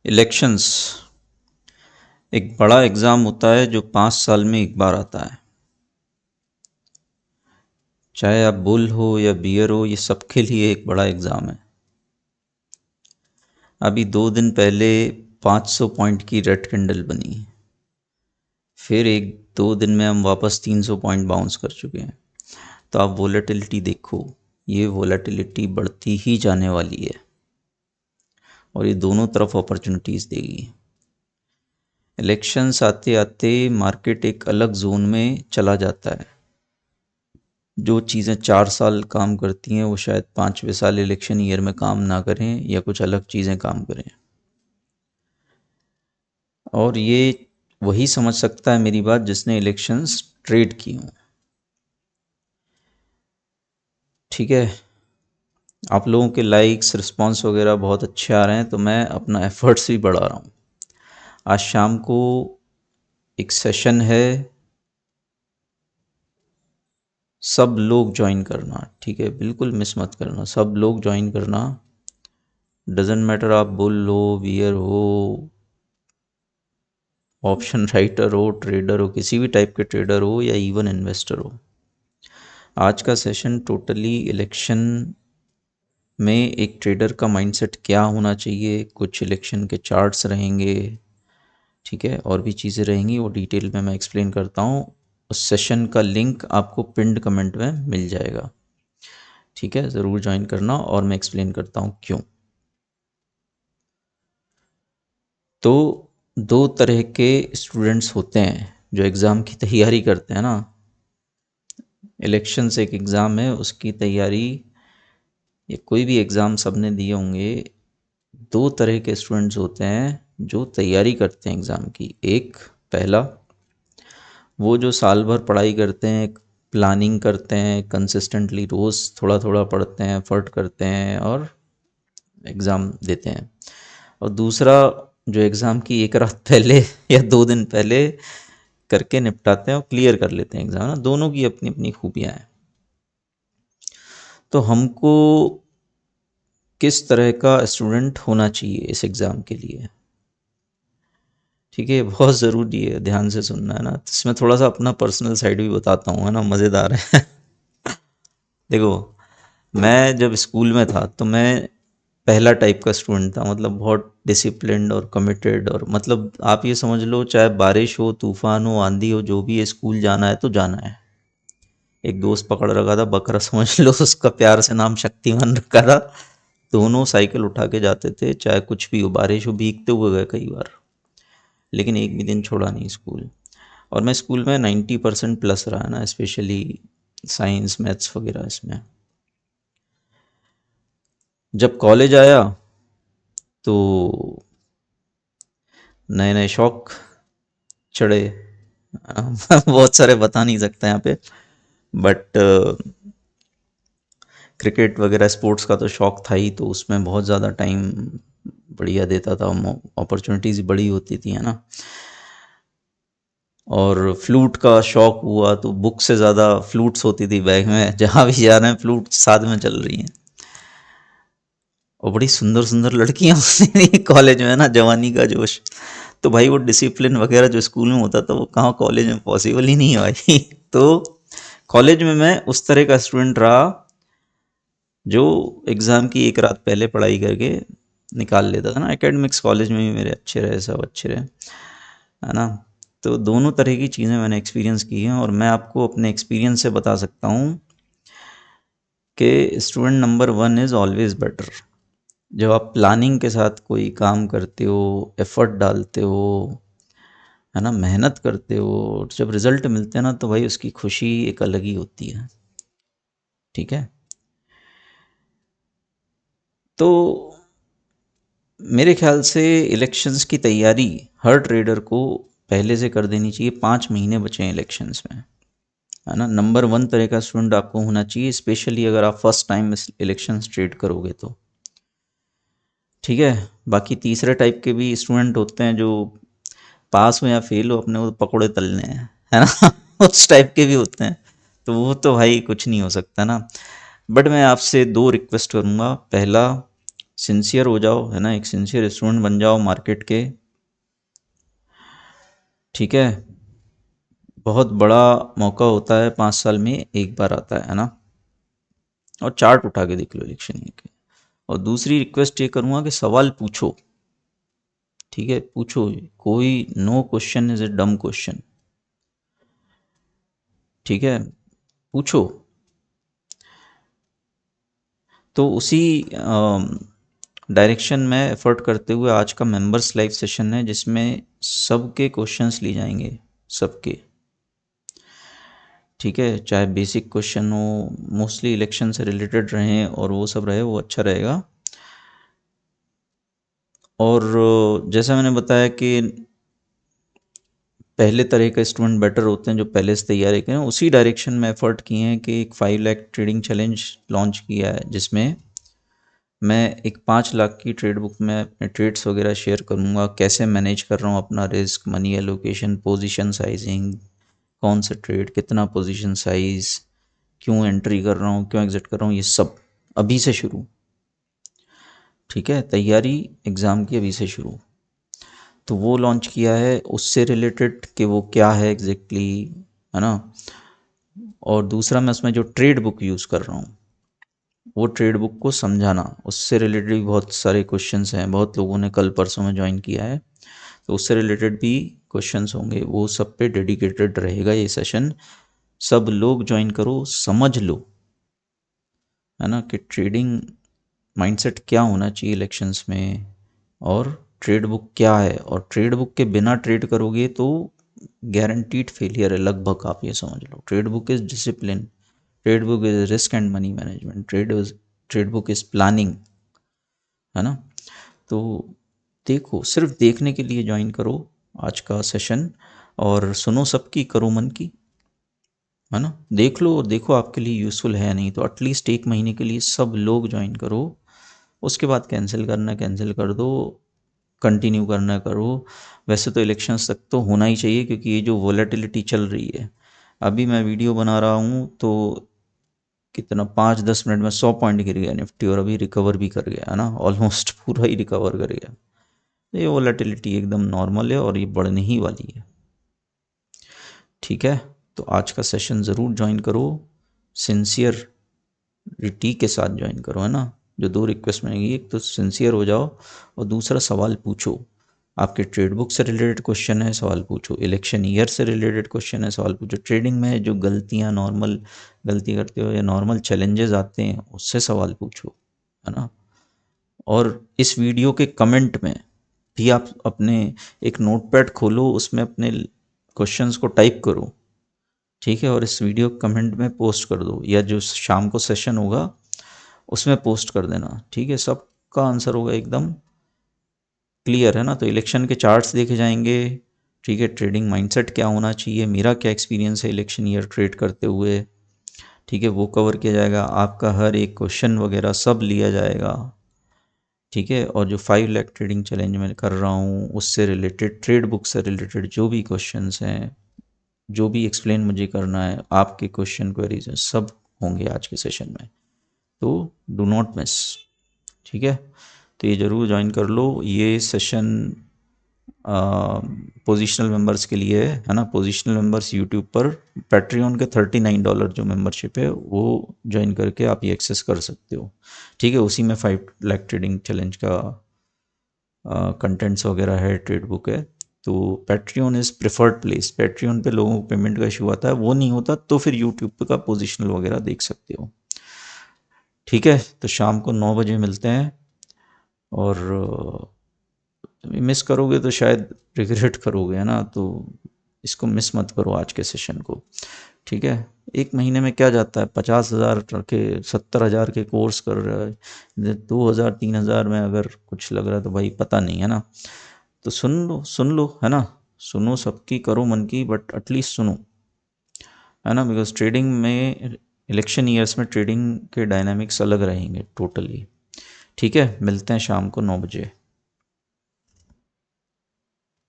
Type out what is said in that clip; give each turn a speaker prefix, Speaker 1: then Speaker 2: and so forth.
Speaker 1: Elections एक बड़ा exam होता है जो 5 साल में एक बार आता है। चाहे आप बुल हो या बियर हो, ये सबके लिए एक बड़ा एग्ज़ाम है। अभी 2 दिन पहले 500 पॉइंट की रेड कैंडल बनी, फिर एक 2 दिन में हम वापस 300 पॉइंट बाउंस कर चुके हैं। तो आप वोलेटिलिटी देखो, ये वोलेटिलिटी बढ़ती ही जाने वाली है और ये दोनों तरफ अपॉर्चुनिटीज़ देगी। इलेक्शंस आते आते मार्केट एक अलग जोन में चला जाता है। जो चीज़ें 4 साल काम करती हैं वो शायद 5वें साल इलेक्शन ईयर में काम ना करें या कुछ अलग चीज़ें काम करें। और ये वही समझ सकता है मेरी बात जिसने इलेक्शंस ट्रेड की हों। ठीक है, आप लोगों के लाइक्स रिस्पांस वगैरह बहुत अच्छे आ रहे हैं, तो मैं अपना एफर्ट्स भी बढ़ा रहा हूँ। आज शाम को एक सेशन है, सब लोग ज्वाइन करना। ठीक है, बिल्कुल मिस मत करना, सब लोग ज्वाइन करना। डजेंट मैटर आप बुल हो, बियर हो, ऑप्शन राइटर हो, ट्रेडर हो, किसी भी टाइप के ट्रेडर हो या इवन इन्वेस्टर हो। आज का सेशन टोटली इलेक्शन में एक ट्रेडर का माइंडसेट क्या होना चाहिए, कुछ इलेक्शन के चार्ट्स रहेंगे, ठीक है, और भी चीज़ें रहेंगी, वो डिटेल में मैं एक्सप्लेन करता हूँ। उस सेशन का लिंक आपको पिन्ड कमेंट में मिल जाएगा। ठीक है, ज़रूर ज्वाइन करना और मैं एक्सप्लेन करता हूँ क्यों। तो 2 तरह के स्टूडेंट्स होते हैं जो एग्ज़ाम की तैयारी करते हैं ना। इलेक्शन से एक एग्ज़ाम है, उसकी तैयारी या कोई भी एग्ज़ाम सबने दिए होंगे। 2 तरह के स्टूडेंट्स होते हैं जो तैयारी करते हैं एग्ज़ाम की। एक, पहला, वो जो साल भर पढ़ाई करते हैं, प्लानिंग करते हैं, कंसिस्टेंटली रोज़ थोड़ा थोड़ा पढ़ते हैं, एफर्ट करते हैं और एग्ज़ाम देते हैं। और दूसरा, जो एग्ज़ाम की एक रात पहले या 2 दिन पहले करके निपटाते हैं और क्लियर कर लेते हैं एग्ज़ाम ना। दोनों की अपनी अपनी खूबियाँ हैं। तो हमको किस तरह का स्टूडेंट होना चाहिए इस एग्ज़ाम के लिए, ठीक है, बहुत ज़रूरी है, ध्यान से सुनना है ना। तो इसमें थोड़ा सा अपना पर्सनल साइड भी बताता हूँ, है ना, मज़ेदार है। देखो, मैं जब स्कूल में था तो मैं पहला टाइप का स्टूडेंट था, मतलब बहुत डिसिप्लिन्ड और कमिटेड। और मतलब आप ये समझ लो, चाहे बारिश हो, तूफान हो, आंधी हो, जो भी है, स्कूल जाना है तो जाना है। एक दोस्त पकड़ रखा था, बकरा समझ लो, उसका प्यार से नाम शक्तिमान रखा था। दोनों साइकिल उठा के जाते थे, चाहे कुछ भी हो, बारिश हो, भीगते हुए गए कई बार, लेकिन एक भी दिन छोड़ा नहीं स्कूल। और मैं स्कूल में 90% प्लस रहा ना, स्पेशली साइंस मैथ्स वगैरह इसमें। जब कॉलेज आया तो नए नए शौक चढ़े। बहुत सारे बता नहीं सकते यहाँ पे, बट क्रिकेट वगैरह स्पोर्ट्स का तो शौक था ही, तो उसमें बहुत ज़्यादा टाइम बढ़िया देता था, अपॉर्चुनिटीज़ बड़ी होती थी, है ना। और फ्लूट का शौक हुआ तो बुक से ज़्यादा फ्लूट्स होती थी बैग में, जहाँ भी जा रहे हैं फ्लूट साथ में चल रही हैं। और बड़ी सुंदर सुंदर लड़कियां होती थी कॉलेज में ना, जवानी का जोश। तो भाई वो डिसिप्लिन वगैरह जो स्कूल में होता था वो कहाँ कॉलेज में पॉसिबल ही नहीं है भाई। तो कॉलेज में मैं उस तरह का स्टूडेंट रहा जो एग्ज़ाम की एक रात पहले पढ़ाई करके निकाल लेता था ना। एकेडमिक्स कॉलेज में भी मेरे अच्छे रहे, सब अच्छे रहे, है ना। तो दोनों तरह की चीज़ें मैंने एक्सपीरियंस की हैं और मैं आपको अपने एक्सपीरियंस से बता सकता हूँ कि student number 1 is always better. जब आप प्लानिंग के साथ कोई काम करते हो, एफर्ट डालते हो, है ना, मेहनत करते हो, और जब रिजल्ट मिलते हैं ना, तो भाई उसकी खुशी एक अलग ही होती है। ठीक है, तो मेरे ख्याल से इलेक्शंस की तैयारी हर ट्रेडर को पहले से कर देनी चाहिए। 5 महीने बचे हैं इलेक्शंस में, है ना। नंबर 1 तरह का स्टूडेंट आपको होना चाहिए, स्पेशली अगर आप फर्स्ट टाइम इलेक्शंस ट्रेड करोगे तो। ठीक है, बाकी तीसरे टाइप के भी स्टूडेंट होते हैं जो पास हो या फेल हो, अपने को तो पकौड़े तलने हैं, है ना। उस टाइप के भी होते हैं, तो वो तो भाई कुछ नहीं हो सकता ना। बट मैं आपसे 2 रिक्वेस्ट करूँगा। पहला, सिंसियर हो जाओ, है ना, एक सिंसियर स्टूडेंट बन जाओ मार्केट के, ठीक है। बहुत बड़ा मौका होता है, 5 साल में एक बार आता है ना। और चार्ट उठा के देख लो इलेक्शन ईयर के। और दूसरी रिक्वेस्ट ये करूँगा कि सवाल पूछो, ठीक है, पूछो। कोई नो क्वेश्चन इज ए डम क्वेश्चन, ठीक है, पूछो। तो उसी डायरेक्शन में एफर्ट करते हुए आज का मेंबर्स लाइव सेशन है, जिसमें सबके क्वेश्चंस लिए जाएंगे, सबके, ठीक है। चाहे बेसिक क्वेश्चन हो, मोस्टली इलेक्शन से रिलेटेड रहें और वो सब रहे, वो अच्छा रहेगा। और जैसा मैंने बताया कि पहले तरह का स्टूडेंट बेटर होते हैं जो पहले से तैयारी करें, उसी डायरेक्शन में एफर्ट किए हैं कि एक 5 लाख ट्रेडिंग चैलेंज लॉन्च किया है, जिसमें मैं एक 5 लाख की ट्रेड बुक में अपने ट्रेड्स वगैरह शेयर करूँगा, कैसे मैनेज कर रहा हूँ अपना risk, money allocation, position sizing, कौन सा ट्रेड, कितना पोजीशन साइज, क्यों एंट्री कर रहा हूँ, क्यों एग्जिट कर रहा हूँ, ये सब अभी से शुरू, ठीक है। तैयारी एग्ज़ाम की अभी से शुरू। तो वो लॉन्च किया है, उससे रिलेटेड कि वो क्या है एग्जैक्टली, है ना। और दूसरा मैं उसमें जो ट्रेड बुक यूज़ कर रहा हूँ, वो ट्रेड बुक को समझाना, उससे रिलेटेड भी बहुत सारे क्वेश्चंस हैं, बहुत लोगों ने कल परसों में ज्वाइन किया है, तो उससे रिलेटेड भी क्वेश्चंस होंगे, वो सब पे डेडिकेटेड रहेगा ये सेशन। सब लोग ज्वाइन करो, समझ लो, है ना, कि ट्रेडिंग माइंडसेट क्या होना चाहिए इलेक्शंस में, और ट्रेड बुक क्या है। और ट्रेड बुक के बिना ट्रेड करोगे तो गारंटीड फेलियर है लगभग, आप ये समझ लो। Trade book is discipline, trade book is risk and money management, trade book is planning, है ना। तो देखो, सिर्फ देखने के लिए ज्वाइन करो आज का सेशन, और सुनो सबकी, करो मन की, है ना। देख लो और देखो आपके लिए यूज़फुल है या नहीं, तो एटलीस्ट एक महीने के लिए सब लोग ज्वाइन करो। उसके बाद कैंसिल करना है कैंसिल कर दो, कंटिन्यू करना है करो। वैसे तो इलेक्शंस तक तो होना ही चाहिए, क्योंकि ये जो वोलेटिलिटी चल रही है, अभी मैं वीडियो बना रहा हूँ तो कितना 5-10 मिनट में 100 पॉइंट गिर गया निफ्टी, और अभी रिकवर भी कर गया, है ना, ऑलमोस्ट पूरा ही रिकवर कर गया। ये वोलेटिलिटी एकदम नॉर्मल है और ये बढ़ने ही वाली है, ठीक है। तो आज का सेशन ज़रूर ज्वाइन करो, सिंसियरिटी के साथ ज्वाइन करो, है ना। जो 2 रिक्वेस्ट मिलेंगी, एक तो सिंसियर हो जाओ, और दूसरा सवाल पूछो। आपके ट्रेड बुक से रिलेटेड क्वेश्चन है, सवाल पूछो। इलेक्शन ईयर से रिलेटेड क्वेश्चन है, सवाल पूछो। ट्रेडिंग में जो गलतियाँ, नॉर्मल गलती करते हो या नॉर्मल चैलेंजेस आते हैं, उससे सवाल पूछो, है ना। और इस वीडियो के कमेंट में भी आप अपने एक नोटपैड खोलो, उसमें अपने क्वेश्चंस को टाइप करो, ठीक है, और इस वीडियो कमेंट में पोस्ट कर दो, या जो शाम को सेशन होगा उसमें पोस्ट कर देना, ठीक है। सबका आंसर होगा एकदम क्लियर, है ना। तो इलेक्शन के चार्ट्स देखे जाएंगे, ठीक है। ट्रेडिंग माइंडसेट क्या होना चाहिए, मेरा क्या एक्सपीरियंस है इलेक्शन ईयर ट्रेड करते हुए, ठीक है, वो कवर किया जाएगा। आपका हर एक क्वेश्चन वगैरह सब लिया जाएगा, ठीक है। और जो 5 लाख ट्रेडिंग चैलेंज मैं कर रहा हूँ, उससे रिलेटेड, ट्रेड बुक से रिलेटेड जो भी क्वेश्चंस हैं, जो भी एक्सप्लेन मुझे करना है, आपके क्वेश्चन क्वेरीज हैं, सब होंगे आज के सेशन में। तो डू नॉट मिस, ठीक है। तो ये ज़रूर ज्वाइन कर लो। ये सेशन पोजिशनल मेंबर्स के लिए है ना। पोजिशनल मेंबर्स यूट्यूब पर पैट्रियन के $39 जो मेंबरशिप है, वो ज्वाइन करके आप ये एक्सेस कर सकते हो, ठीक है। उसी में 5 लाख ट्रेडिंग चैलेंज का कंटेंट्स वगैरह है, ट्रेड बुक है। तो Patreon is preferred place. Patreon पे लोगों को पेमेंट का इशू आता है, वो नहीं होता तो फिर यूट्यूब का पोजिशनल वगैरह देख सकते हो, ठीक है। तो शाम को 9 बजे मिलते हैं, और मिस करोगे तो शायद रिग्रेट करोगे, है ना। तो इसको मिस मत करो आज के सेशन को, ठीक है। एक महीने में क्या जाता है, 50,000 के 70,000 के कोर्स कर रहा है, 2,000-3,000 में अगर कुछ लग रहा है तो भाई पता नहीं, है ना। तो सुन लो, है ना। सुनो सबकी, करो मन की, बट एटलीस्ट सुनो, है ना। बिकॉज ट्रेडिंग में, इलेक्शन ईयर्स में ट्रेडिंग के डायनामिक्स अलग रहेंगे टोटली, ठीक है। मिलते हैं शाम को 9 बजे।